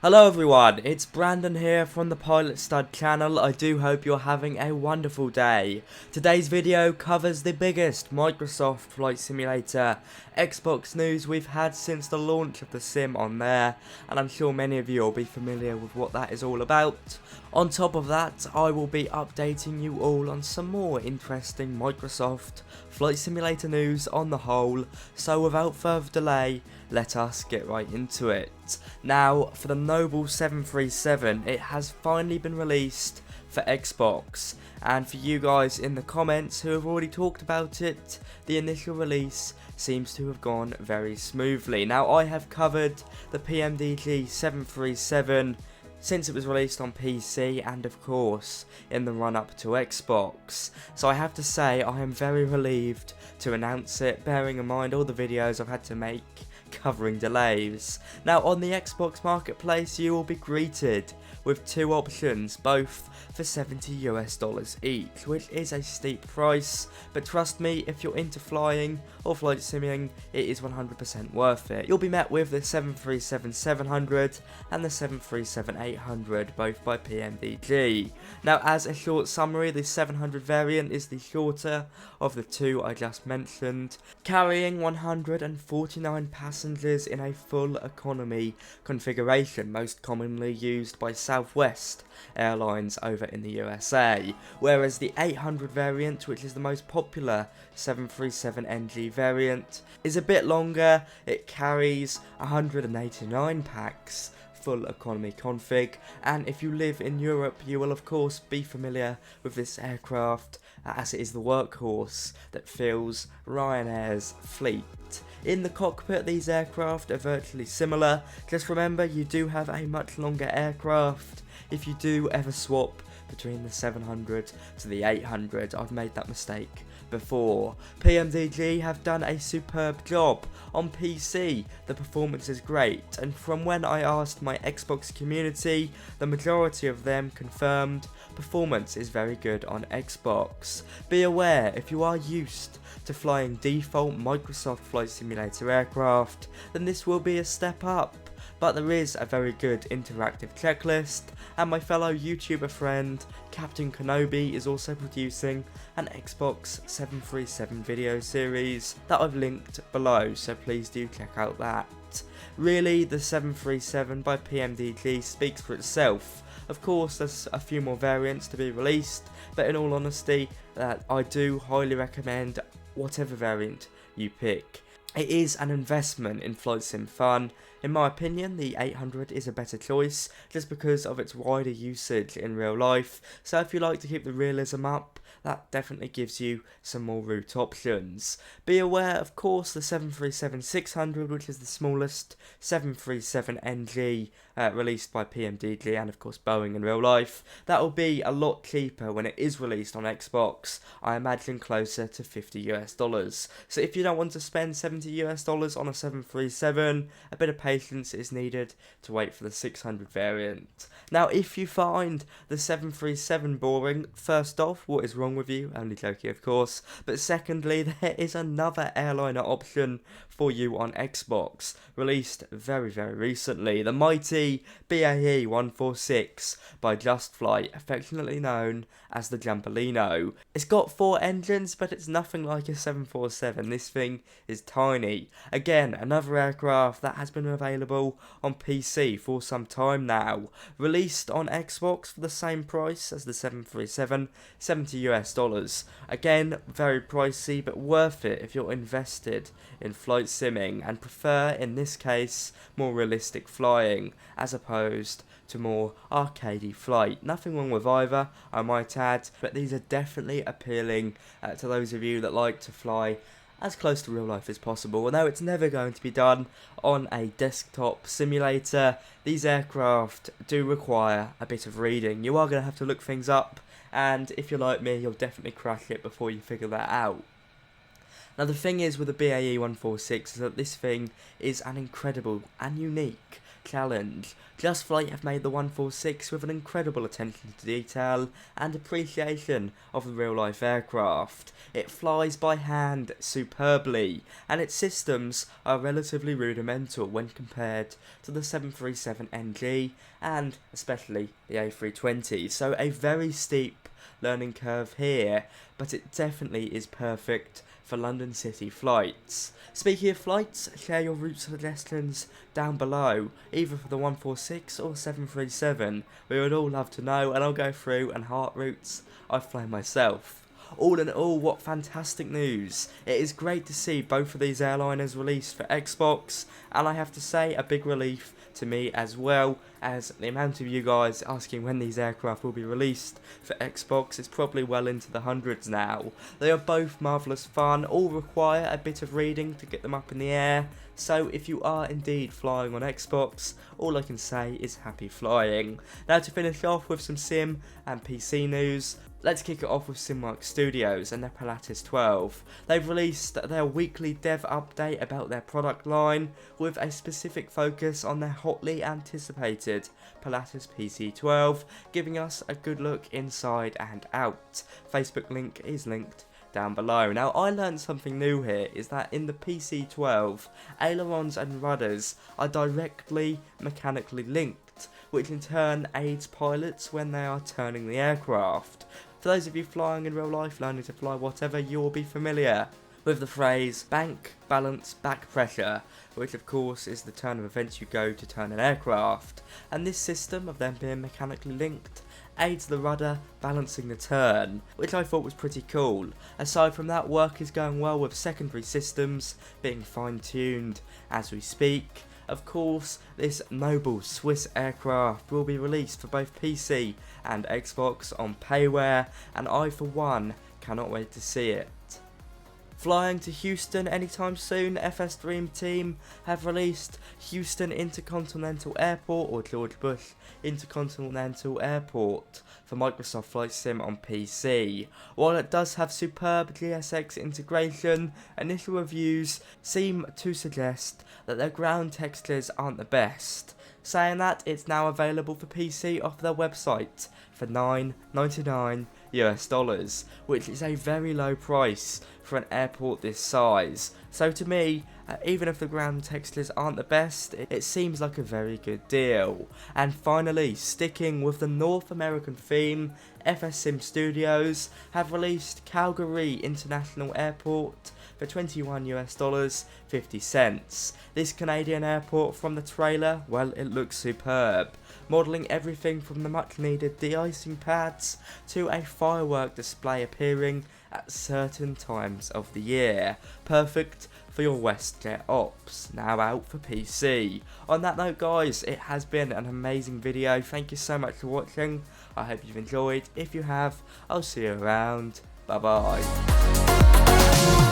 Hello everyone, it's Brandon here from the Pilot Stud channel. I do hope you're having a wonderful day. Today's video covers the biggest Microsoft Flight Simulator Xbox news we've had since the launch of the sim on there, and I'm sure many of you will be familiar with what that is all about. On top of that, I will be updating you all on some more interesting Microsoft Flight Simulator news on the whole, so without further delay, let us get right into it. Now, for the Noble 737, it has finally been released for Xbox, and for you guys in the comments who have already talked about it, the initial release seems to have gone very smoothly. Now, I have covered the PMDG 737 since it was released on PC and of course in the run up to Xbox, so I have to say I am very relieved to announce it, bearing in mind all the videos I've had to make covering delays. Now, on the Xbox marketplace you will be greeted with two options, both for $70 each, which is a steep price, but trust me, if you're into flying or flight simming, it is 100% worth it. You'll be met with the 737-700 and the 737-800, both by PMDG. Now, as a short summary, the 700 variant is the shorter of the two I just mentioned, carrying 149 passengers in a full economy configuration, most commonly used by Southwest Airlines over in the USA, whereas the 800 variant, which is the most popular 737NG variant, is a bit longer. It carries 189 packs, full economy config, and if you live in Europe you will of course be familiar with this aircraft, as it is the workhorse that fills Ryanair's fleet. In the cockpit, these aircraft are virtually similar, just remember you do have a much longer aircraft if you do ever swap between the 700 to the 800. I've made that mistake before. PMDG have done a superb job. On PC, the performance is great, and from when I asked my Xbox community, the majority of them confirmed performance is very good on Xbox. Be aware, if you are used to flying default Microsoft Flight Simulator aircraft, then this will be a step up. But there is a very good interactive checklist, and my fellow YouTuber friend Captain Kenobi is also producing an Xbox 737 video series that I've linked below, so please do check out that. Really, the 737 by PMDG speaks for itself. Of course, there's a few more variants to be released, but in all honesty, I do highly recommend whatever variant you pick. It is an investment in flight sim fun. In my opinion, the 800 is a better choice, just because of its wider usage in real life, so if you like to keep the realism up, that definitely gives you some more route options. Be aware, of course, the 737-600, which is the smallest 737NG released by PMDG and of course Boeing in real life, that will be a lot cheaper when it is released on Xbox. I imagine closer to $50. So if you don't want to spend $70 on a 737, a bit of patience is needed to wait for the 600 variant. Now, if you find the 737 boring, first off, what is wrong with you? Only joking, of course. But secondly, there is another airliner option for you on Xbox, released very recently, the mighty BAE 146 by JustFlight, affectionately known as the Jumbolino. It's got 4 engines, but it's nothing like a 747. This thing is tiny. Again, another aircraft that has been available on PC for some time now, released on Xbox for the same price as the 737, $70. Again, very pricey, but worth it if you're invested in flight simming and prefer, in this case, more realistic flying as opposed to more arcadey flight. Nothing wrong with either, I might add, but these are definitely appealing to those of you that like to fly as close to real life as possible. Although it's never going to be done on a desktop simulator, these aircraft do require a bit of reading. You are going to have to look things up, and if you're like me, you'll definitely crash it before you figure that out. Now, the thing is with the BAE 146 is that this thing is an incredible and unique challenge. JustFlight have made the 146 with an incredible attention to detail and appreciation of the real life aircraft. It flies by hand superbly, and its systems are relatively rudimental when compared to the 737NG and especially the A320, so a very steep learning curve here, but it definitely is perfect for London City flights. Speaking of flights, share your route suggestions down below, either for the 146 or 737. We would all love to know, and I'll go through and heart routes I've flown myself. All in all, what fantastic news. It is great to see both of these airliners released for Xbox, and I have to say a big relief to me as well, as the amount of you guys asking when these aircraft will be released for Xbox is probably well into the hundreds now. They are both marvellous fun, all require a bit of reading to get them up in the air, so if you are indeed flying on Xbox, all I can say is happy flying. Now to finish off with some sim and PC news, let's kick it off with SimWorks Studios and their Pilatus 12. They've released their weekly dev update about their product line, with a specific focus on their hotly anticipated Pilatus PC12, giving us a good look inside and out. Facebook link is linked down below. Now I learned something new here, is that in the PC12, ailerons and rudders are directly mechanically linked, which in turn aids pilots when they are turning the aircraft. For those of you flying in real life, learning to fly whatever, you will be familiar with the phrase bank, balance, back pressure, which of course is the turn of events you go to turn an aircraft, and this system of them being mechanically linked aids the rudder balancing the turn, which I thought was pretty cool. Aside from that, work is going well with secondary systems being fine-tuned as we speak. Of course, this noble Swiss aircraft will be released for both PC and Xbox on payware, and I for one cannot wait to see it. Flying to Houston anytime soon, FS Dream Team have released Houston Intercontinental Airport, or George Bush Intercontinental Airport, for Microsoft Flight Sim on PC. While it does have superb GSX integration, initial reviews seem to suggest that their ground textures aren't the best. Saying that, it's now available for PC off their website for $9.99 US, which is a very low price for an airport this size. So to me, even if the ground textures aren't the best, it seems like a very good deal. And finally, sticking with the North American theme, FSimStudios have released Calgary International Airport for $21 US 50 cents. This Canadian airport, from the trailer, well, it looks superb, modelling everything from the much needed de-icing pads to a firework display appearing at certain times of the year. Perfect for your WestJet ops, now out for PC. On that note guys, it has been an amazing video. Thank you so much for watching. I hope you've enjoyed. If you have, I'll see you around. Bye bye.